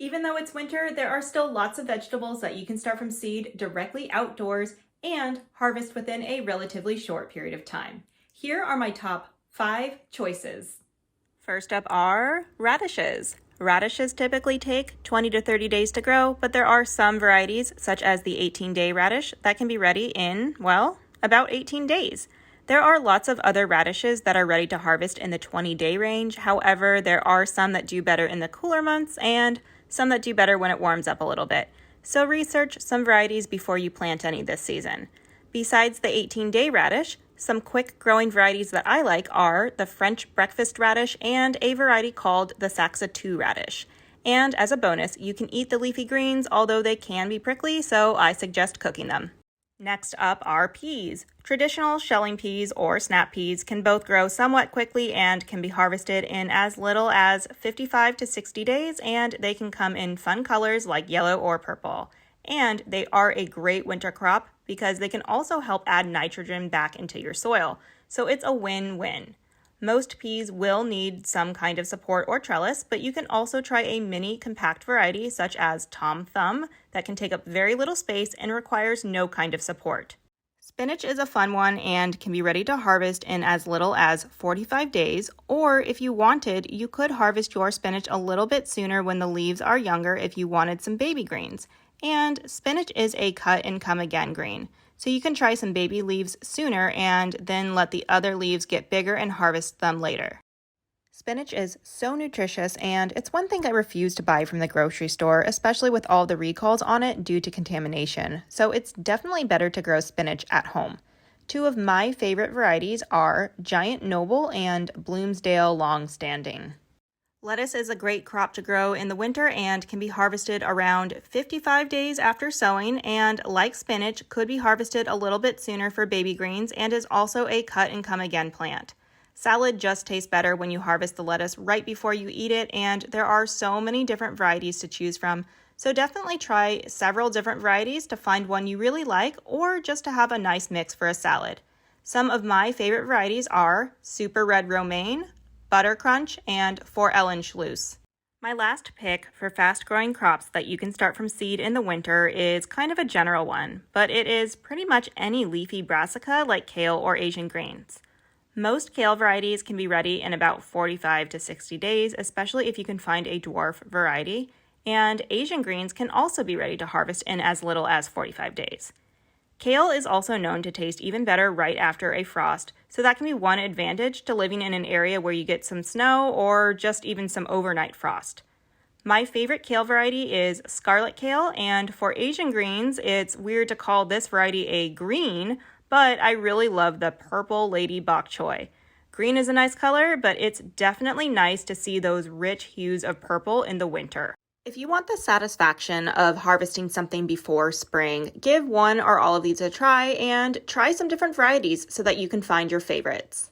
Even though it's winter, there are still lots of vegetables that you can start from seed directly outdoors and harvest within a relatively short period of time. Here are my top 5 choices. First up are radishes. Radishes typically take 20 to 30 days to grow, but there are some varieties, such as the 18-day radish, that can be ready in, well, about 18 days. There are lots of other radishes that are ready to harvest in the 20-day range. However, there are some that do better in the cooler months and some that do better when it warms up a little bit. So research some varieties before you plant any this season. Besides the 18-day radish, some quick growing varieties that I like are the French breakfast radish and a variety called the Saxa 2 radish. And as a bonus, you can eat the leafy greens, although they can be prickly, so I suggest cooking them. Next up are peas. Traditional shelling peas or snap peas can both grow somewhat quickly and can be harvested in as little as 55 to 60 days, and they can come in fun colors like yellow or purple. And they are a great winter crop because they can also help add nitrogen back into your soil. So it's a win-win. Most peas will need some kind of support or trellis, but you can also try a mini compact variety such as Tom Thumb that can take up very little space and requires no kind of support. Spinach is a fun one and can be ready to harvest in as little as 45 days, or if you wanted, you could harvest your spinach a little bit sooner when the leaves are younger if you wanted some baby greens. And spinach is a cut and come again green. So you can try some baby leaves sooner and then let the other leaves get bigger and harvest them later. Spinach is so nutritious, and it's one thing I refuse to buy from the grocery store, especially with all the recalls on it due to contamination. So it's definitely better to grow spinach at home. 2 of my favorite varieties are Giant Noble and Bloomsdale Longstanding. Lettuce is a great crop to grow in the winter and can be harvested around 55 days after sowing, and like spinach, could be harvested a little bit sooner for baby greens and is also a cut and come again plant. Salad just tastes better when you harvest the lettuce right before you eat it, and there are so many different varieties to choose from, so definitely try several different varieties to find one you really like or just to have a nice mix for a salad. Some of my favorite varieties are Super Red Romaine, Butter Crunch, and 4 Schluss. My last pick for fast-growing crops that you can start from seed in the winter is kind of a general one, but it is pretty much any leafy brassica like kale or Asian greens. Most kale varieties can be ready in about 45 to 60 days, especially if you can find a dwarf variety, and Asian greens can also be ready to harvest in as little as 45 days. Kale is also known to taste even better right after a frost, so that can be one advantage to living in an area where you get some snow or just even some overnight frost. My favorite kale variety is scarlet kale, and for Asian greens, it's weird to call this variety a green, but I really love the purple lady bok choy. Green is a nice color, but it's definitely nice to see those rich hues of purple in the winter. If you want the satisfaction of harvesting something before spring, give one or all of these a try and try some different varieties so that you can find your favorites.